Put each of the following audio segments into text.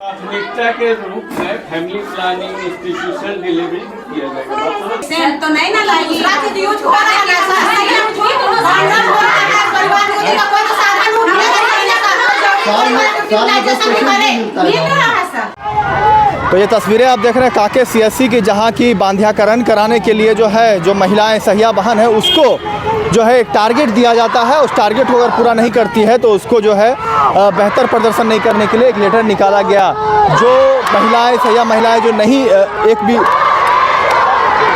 प्राथमिकता के रूप में फैमिली प्लानिंग इंस्टीट्यूशन डिलीवरी किया जाएगा। सेम तो नहीं ना लाएगी, रात यूज हो रहा है ना सर, यूज हो रहा है परिवार को का कोई साधन नहीं है। तो ये तस्वीरें आप देख रहे हैं काके सीएससी की, जहां की बांध्याकरण कराने के लिए जो है जो महिलाएं सहिया बहन है उसको जो है एक टारगेट दिया जाता है। उस टारगेट को अगर पूरा नहीं करती है तो उसको जो है बेहतर प्रदर्शन नहीं करने के लिए एक लेटर निकाला गया। जो महिलाएं सहिया महिलाएं जो नहीं एक भी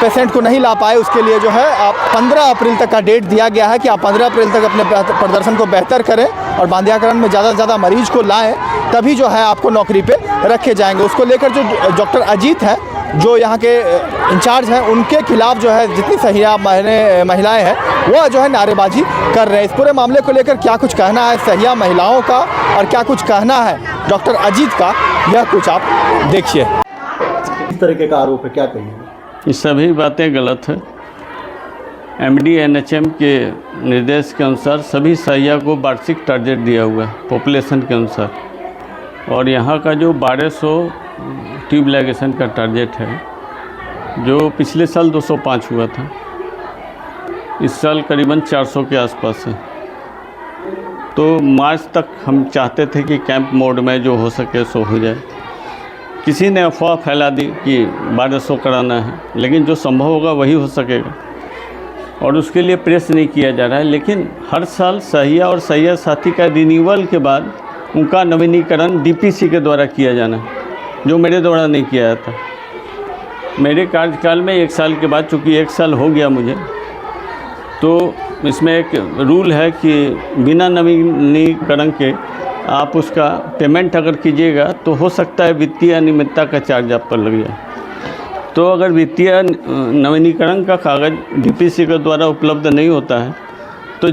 पेशेंट को नहीं ला पाए उसके लिए जो है आप 15 अप्रैल तक का डेट दिया गया है कि आप 15 अप्रैल तक अपने प्रदर्शन को बेहतर करें और बांध्याकरण में ज़्यादा से ज़्यादा मरीज को लाएं, तभी जो है आपको नौकरी पे रखे जाएंगे। उसको लेकर जो डॉक्टर अजीत हैं जो यहाँ के इंचार्ज हैं उनके खिलाफ जो है जितनी सहिया महिलाएं हैं वह जो है नारेबाजी कर रहे हैं। इस पूरे मामले को लेकर क्या कुछ कहना है सहिया महिलाओं का और क्या कुछ कहना है डॉक्टर अजीत का, यह कुछ आप देखिए। इस तरीके का आरोप है, क्या कहिए? ये सभी बातें गलत है। एमडी एनएचएम के निर्देश के अनुसार सभी सहिया को वार्षिक टारगेट दिया हुआ है पॉपुलेशन के अनुसार, और यहाँ का जो 1200 ट्यूब लाइगेशन का टारगेट है जो पिछले साल 205 हुआ था, इस साल करीबन 400 के आसपास है। तो मार्च तक हम चाहते थे कि कैंप मोड में जो हो सके सो हो जाए। किसी ने अफवाह फैला दी कि 1200 कराना है, लेकिन जो संभव होगा वही हो सकेगा और उसके लिए प्रेस नहीं किया जा रहा है। लेकिन हर साल सहिया और सहिया साथी का रिन्यूअल के बाद उनका नवीनीकरण डीपीसी के द्वारा किया जाना है, जो मेरे द्वारा नहीं किया जाता। मेरे कार्यकाल में 1 साल के बाद, चूँकि 1 साल हो गया मुझे, तो इसमें एक रूल है कि बिना नवीनीकरण के आप उसका पेमेंट अगर कीजिएगा तो हो सकता है वित्तीय अनियमितता का चार्ज आप पर लग जाए। तो अगर वित्तीय नवीनीकरण का कागज़ डीपीसी के द्वारा उपलब्ध नहीं होता है तो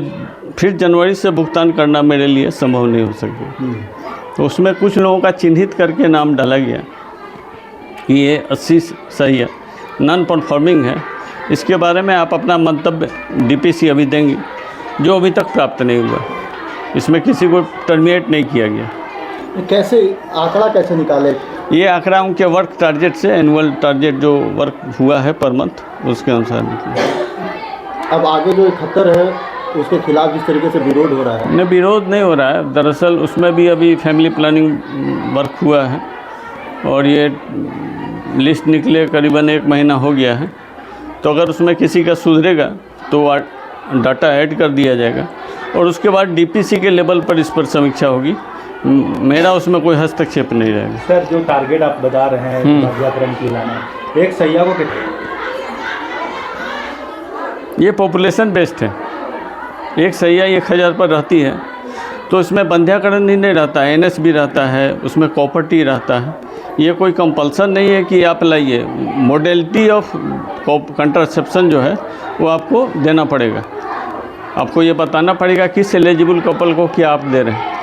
फिर जनवरी से भुगतान करना मेरे लिए संभव नहीं हो सके। तो उसमें कुछ लोगों का चिन्हित करके नाम डाला गया कि ये 80 सहिया नॉन परफॉर्मिंग है। इसके बारे में आप अपना मंतव्य डीपीसी अभी देंगे, जो अभी तक प्राप्त नहीं हुआ। इसमें किसी को टर्मिनेट नहीं किया गया। कैसे आंकड़ा कैसे निकाले? ये आंकड़ा उनके वर्क टारगेट से, एनुअल टारगेट जो वर्क हुआ है पर मंथ, उसके अनुसार निकला। अब आगे जो 71 है उसके खिलाफ जिस तरीके से विरोध हो रहा है? नहीं, विरोध नहीं हो रहा है। दरअसल उसमें भी अभी फैमिली प्लानिंग वर्क हुआ है और ये लिस्ट निकले करीबन 1 महीना हो गया है। तो अगर उसमें किसी का सुधरेगा तो डाटा ऐड कर दिया जाएगा और उसके बाद डीपीसी के लेवल पर इस पर समीक्षा होगी। मेरा उसमें कोई हस्तक्षेप नहीं रहेगा। सर, जो टारगेट आप बता रहे हैं बांध्याकरण की लाना, एक सहिया को कितने? ये पॉपुलेशन बेस्ड है। एक सहिया 1000 पर रहती है तो इसमें बांध्याकरण ही नहीं रहता है, एनएस भी रहता है, उसमें कॉपर्टी रहता है। ये कोई कंपल्सन नहीं है कि आप लाइए। मोडेलिटी ऑफ कंट्रासेप्शन जो है वो आपको देना पड़ेगा। आपको ये बताना पड़ेगा किस एलिजिबल कपल को क्या आप दे रहे हैं।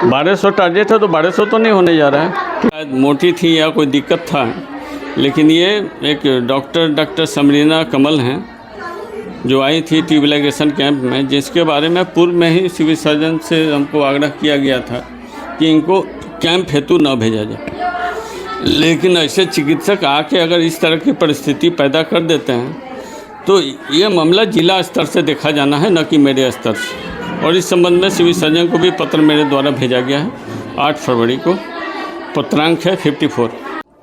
1200 टारगेट है तो 1200 तो नहीं होने जा रहा है। शायद मोटी थी या कोई दिक्कत था, लेकिन ये एक डॉक्टर समरीना कमल हैं जो आई थी ट्यूबलाइगेशन कैंप में, जिसके बारे में पूर्व में ही सिविल सर्जन से हमको आग्रह किया गया था कि इनको कैंप हेतु न भेजा जाए। लेकिन ऐसे चिकित्सक आके अगर इस तरह की परिस्थिति पैदा कर देते हैं तो ये मामला जिला स्तर से देखा जाना है, न कि मेरे स्तर से। और इस संबंध में सिविल सर्जन को भी पत्र मेरे द्वारा भेजा गया है 8 फरवरी को। पत्रांक है 54।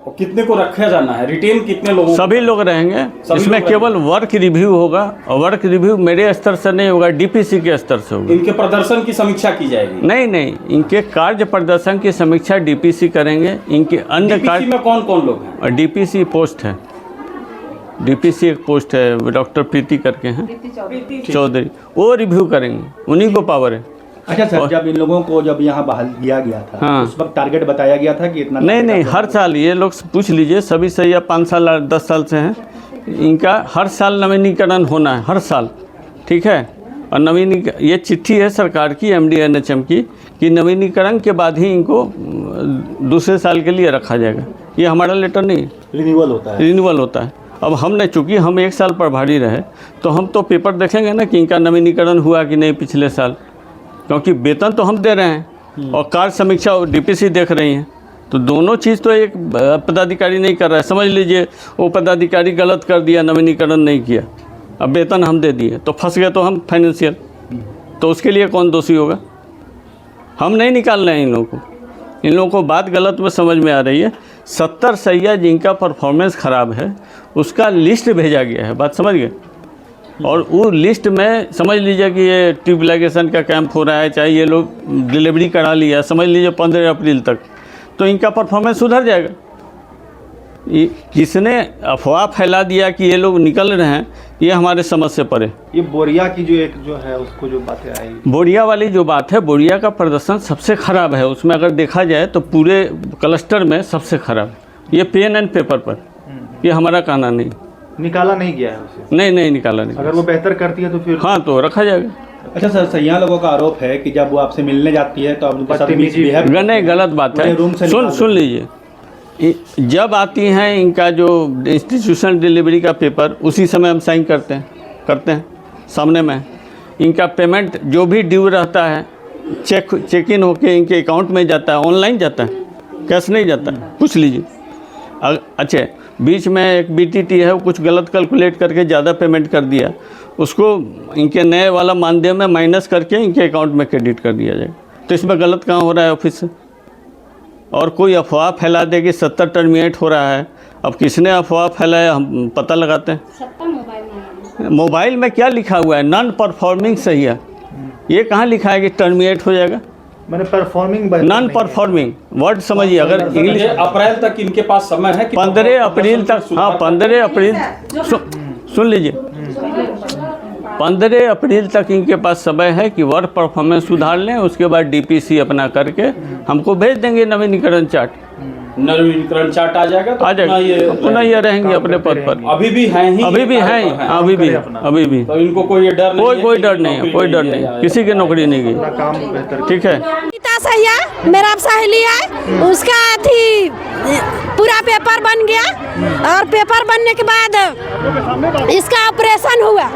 और कितने को रखा जाना है? रिटेन कितने लोगों? सभी लोग रहेंगे। इसमें केवल वर्क रिव्यू होगा और वर्क रिव्यू मेरे स्तर से नहीं होगा, डीपीसी के स्तर से होगा। इनके प्रदर्शन की समीक्षा की जाएगी? नहीं, इनके कार्य प्रदर्शन की समीक्षा डीपीसी करेंगे। इनके अन्य कार्य में कौन कौन लोग हैं? डीपीसी पोस्ट है, डीपीसी एक पोस्ट है, डॉक्टर प्रीति करके हैं चौधरी, वो रिव्यू करेंगे, उन्हीं को पावर है। अच्छा सर, जब इन लोगों को जब यहाँ बहाल किया गया था, हाँ, उस वक्त टारगेट बताया गया था कि इतना? नहीं, हर साल ये लोग पूछ लीजिए, सभी सहिया 5 साल 10 साल से हैं, इनका हर साल नवीनीकरण होना है, हर साल, ठीक है। और ये चिट्ठी है सरकार की एमडी एनएचएम की कि नवीनीकरण के बाद ही इनको दूसरे साल के लिए रखा जाएगा। ये हमारा लेटर नहीं, रिन्यूअल होता है। अब हमने, चूँकि हम 1 साल प्रभारी रहे, तो हम तो पेपर देखेंगे ना कि इनका नवीनीकरण हुआ कि नहीं पिछले साल, क्योंकि वेतन तो हम दे रहे हैं। और कार्य समीक्षा डीपीसी देख रही हैं। तो दोनों चीज़ तो एक पदाधिकारी नहीं कर रहा है। समझ लीजिए वो पदाधिकारी गलत कर दिया, नवीनीकरण नहीं किया, अब वेतन हम दे दिए तो फंस गए तो हम फाइनेंशियल, तो उसके लिए कौन दोषी होगा? हम नहीं निकाल रहे हैं इन लोगों को। इन लोगों को बात गलत में समझ में आ रही है। 70 सैया जिनका परफॉर्मेंस ख़राब है उसका लिस्ट भेजा गया है, बात समझ गए। और वो लिस्ट में समझ लीजिए कि ये ट्यूबलाइजेशन का कैंप हो रहा है, चाहे ये लोग डिलीवरी करा लिया, समझ लीजिए 15 अप्रैल तक, तो इनका परफॉर्मेंस सुधर जाएगा। ये किसने अफवाह फैला दिया कि ये लोग निकल रहे हैं, ये हमारे समझ से परे। ये बोरिया की जो है उसको जो बातें आई, बोरिया वाली जो बात है, बोरिया का प्रदर्शन सबसे ख़राब है। उसमें अगर देखा जाए तो पूरे क्लस्टर में सबसे ख़राब है। ये पेन एंड पेपर पर, ये हमारा कहना नहीं, निकाला नहीं गया है उसे। नहीं निकाला नहीं। अगर वो बेहतर करती है तो फिर हाँ तो रखा जाएगा। अच्छा सर, सैया लोगों का आरोप है कि जब वो आपसे मिलने जाती है तो आप उनके साथ मिसबिहेव, नहीं गलत बात है। रूम से सुन लीजिए, जब आती हैं इनका जो इंस्टीट्यूशन डिलीवरी का पेपर, उसी समय हम साइन करते हैं सामने में। इनका पेमेंट जो भी ड्यू रहता है चेक इन होके इनके अकाउंट में जाता है, ऑनलाइन जाता है, कैश नहीं जाता है, पूछ लीजिए। अच्छा, बीच में एक बीटीटी है, वो कुछ गलत कैलकुलेट करके ज़्यादा पेमेंट कर दिया, उसको इनके नए वाला मानदेय में माइनस करके इनके अकाउंट में क्रेडिट कर दिया जाएगा। तो इसमें गलत कहाँ हो रहा है ऑफिस से? और कोई अफवाह फैला दे कि 70 टर्मिनेट हो रहा है, अब किसने अफवाह फैलाया हम पता लगाते हैं। मोबाइल में क्या लिखा हुआ है? नॉन परफॉर्मिंग सही है, ये कहाँ लिखा है कि टर्मिनेट हो जाएगा? मैंने परफॉर्मिंग, नॉन परफॉर्मिंग वर्ड समझिए। अगर इंग्लिश अप्रैल तक इनके पास समय है कि 15 अप्रैल तक, हाँ 15 अप्रैल, सुन लीजिए, 15 अप्रैल तक इनके पास समय है कि वर्क परफॉर्मेंस सुधार लें। उसके बाद डीपीसी अपना करके हमको भेज देंगे नवीनीकरण चार्ट। नवीनीकरण चार्ट आ जाएगा तो आ जाएगा, पुनः ये रहेंगे अपने पद पर। अभी भी हैं ही, अभी भी हैं। तो इनको कोई डर नहीं, कोई डर नहीं है, कोई डर नहीं, किसी की नौकरी नहीं गई। ठीक है। सैया मेरा सहेली है, उसका थी पूरा पेपर बन गया, और पेपर बनने के बाद इसका ऑपरेशन हुआ।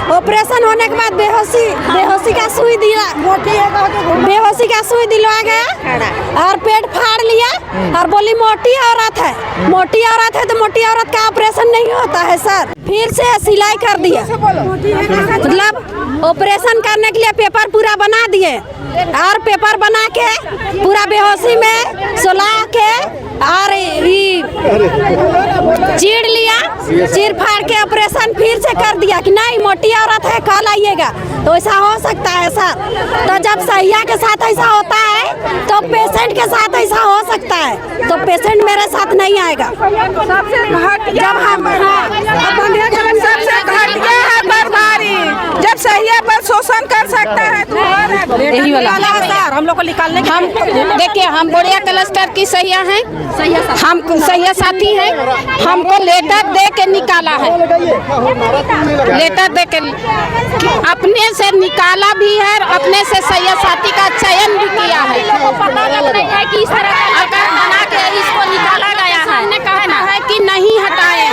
ऑपरेशन होने के बाद बेहोशी का सुई दिलवा गया और पेट फाड़ लिया और बोली मोटी औरत है तो मोटी औरत का ऑपरेशन नहीं होता है सर। फिर से सिलाई कर दिया, मतलब ऑपरेशन करने के लिए पेपर पूरा बना दिए, और पेपर बना के पूरा बेहोशी में सुला के और चीर लिया, चीर फाड़ के ऑपरेशन फिर से कर दिया कि नहीं मोटी औरत है, कल आइएगा। तो ऐसा हो सकता है सर? तो जब सैया के साथ ऐसा होता है तो पेशेंट के साथ ऐसा हो सकता है, तो पेशेंट मेरे साथ नहीं आएगा। जब हम सबसे घटिया है बर्बारी, जब सैया पर शोषण कर सकता है तो यही वाला सर हम लोग को निकालने। हम देखिए, हम बोरिया क्लस्टर की सैया हैं, हम सैया साथी हैं, हमको लेटर दे के निकाला है, लेटर दे के अपने से निकाला भी है, अपने से सैया साथी का चयन भी किया है। पता लग रही है कि इस तरह अगर बना के इसको निकाला गया है, हमने कहा ना है कि नहीं हटाए।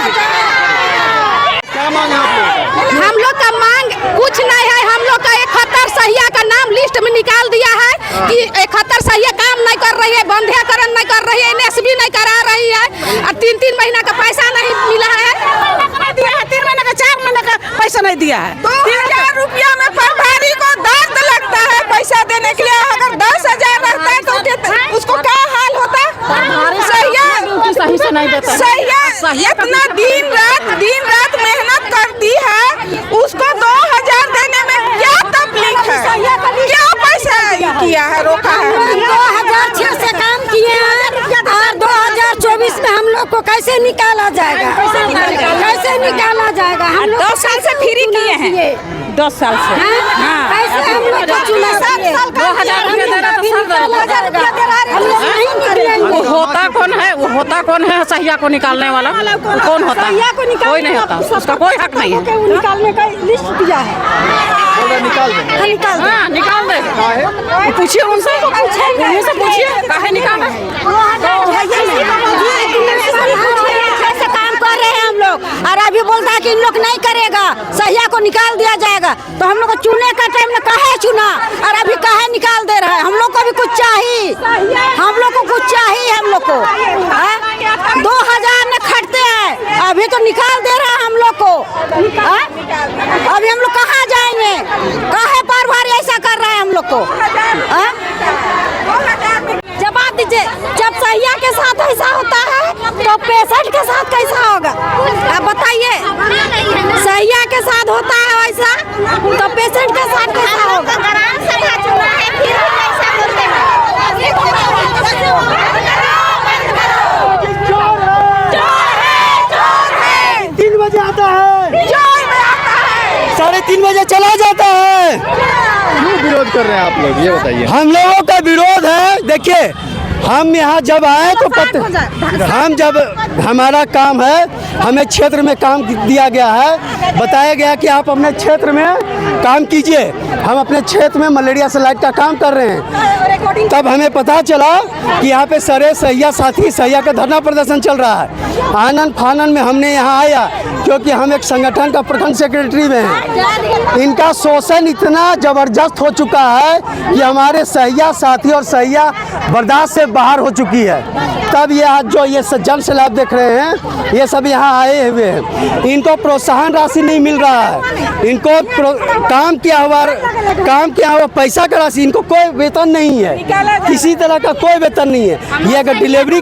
हम लोग का मांग कुछ नहीं है, हम लोग का 71 सैया का नाम लिस्ट में निकाल दिया है कि 71 सैया काम नहीं कर रही है, बंध्याकरण नहीं कर रही है, एनएसबी नहीं करा रही है, और 3 महीना का पैसा नहीं मिला है, 3 महीना का 4 महीना का पैसा नहीं दिया है। 2000 रुपया में प्रभारी को दर्द लगता है पैसा देने के लिए। अगर 10,000 रहता है तो उसको क्या हाल होता? सही से नहीं देता। सैया इतना दिन रात मेहनत करती है, उसको 2000 देने में क्या तकलीफ है? क्या पैसा किया है, रोका है? 2006 से काम किए हैं और 2024 में हम लोग को कैसे निकाला जाएगा? कैसे निकाला जाएगा? हम लोग 2 साल से फ्री किए हैं, 10 साल से। कैसे हम लोग को चुना? 2000 वो होता कौन है सैया को निकालने वाला? कौन होता है? कोई नहीं होता, उसका कोई हक नहीं है। निकालने का लिस्ट दिया है, निकाल दे। पूछिए उनसे, पूछिए काहे निकाला। कैसे काम कर रहे हैं हम लोग, और अभी बोलता है कि इन लोग नहीं करेगा, सैया को निकाल दिया जाएगा। तो हम लोग को चुने का टाइम में काहे चुना, और अभी काहे निकाल दे रहा है? हम लोग को भी कुछ कुछ चाहिए, हम लोग को कुछ चाहिए, हम लोग को 2000 में खटते हैं, अभी तो निकाल दे रहा है हम लोग को। अभी हम लोग कहाँ जाएंगे? काहे बार बार ऐसा कर रहा है हम लोग को? जवाब दीजिए। जब सहिया के साथ ऐसा होता है तो पेशेंट के साथ कैसा होगा? आप बताइए। सहिया के साथ होता है वैसा तो पेशेंट के साथ कैसा होगा? 3 बजे आता है, 3:30 बजे चला जाता है। क्यों विरोध कर रहे हैं आप लोग, ये बताइए। हम लोगों का विरोध है, देखिए हम यहाँ जब आए तो हम जब हमारा काम है, हमें क्षेत्र में काम दिया गया है, बताया गया कि आप अपने क्षेत्र में काम कीजिए। हम अपने क्षेत्र में मलेरिया स्लाइड का काम कर रहे हैं। तब हमें पता चला कि यहाँ पे सारे सहिया साथी सहिया का धरना प्रदर्शन चल रहा है। आनन फानन में हमने यहाँ आया क्योंकि हम एक संगठन का प्रखंड सेक्रेटरी में हैं। इनका शोषण इतना ज़बरदस्त हो चुका है कि हमारे सहिया साथी और सहिया बर्दाश्त से बाहर हो चुकी है। तब ये आज जो ये जन सैलाब देख रहे हैं, ये सब यहाँ आए हुए हैं। इनको प्रोत्साहन राशि नहीं मिल रहा है, इनको काम किया हुआ पैसा का राशि, इनको कोई वेतन नहीं है, किसी तरह का कोई वेतन नहीं है। ये अगर डिलीवरी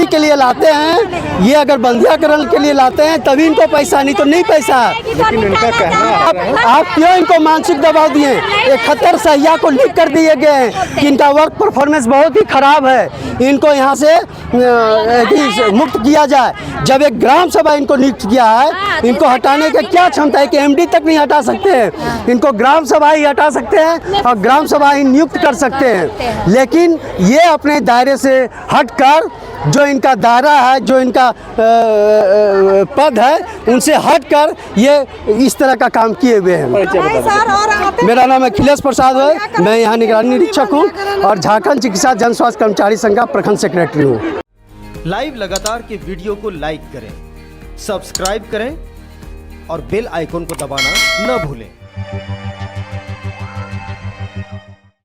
के लिए लाते हैं, ये अगर बंधियाकरण के लिए लाते हैं तभी इनको पैसा, नहीं तो नहीं पैसा है। लेकिन इनका कहना है आप क्यों इनको मानसिक दबाव दिए? 71 सहिया को लिख कर दिए गए हैं कि इनका वर्क परफॉर्मेंस बहुत ही खराब है, इनको यहाँ से मुक्त किया जाए। जब एक ग्राम सभा इनको नियुक्त किया है, इनको हटाने की क्या क्षमता है कि एमडी तक नहीं हटा सकते हैं। इनको ग्राम सभा ही हटा सकते हैं और ग्राम सभा ही नियुक्त कर सकते हैं। लेकिन ये अपने दायरे से हटकर, जो इनका दायरा है, जो इनका पद है, उनसे हटकर ये इस तरह का काम किए हुए हैं। मेरा नाम अखिलेश प्रसाद है, मैं यहाँ निगरानी निरीक्षक हूँ और झारखंड चिकित्सा जन स्वास्थ्य कर्मचारी संघ का प्रखंड सेक्रेटरी हूँ। लाइव लगातार के वीडियो को लाइक करें, सब्सक्राइब करें और बेल आइकन को दबाना न भूलें।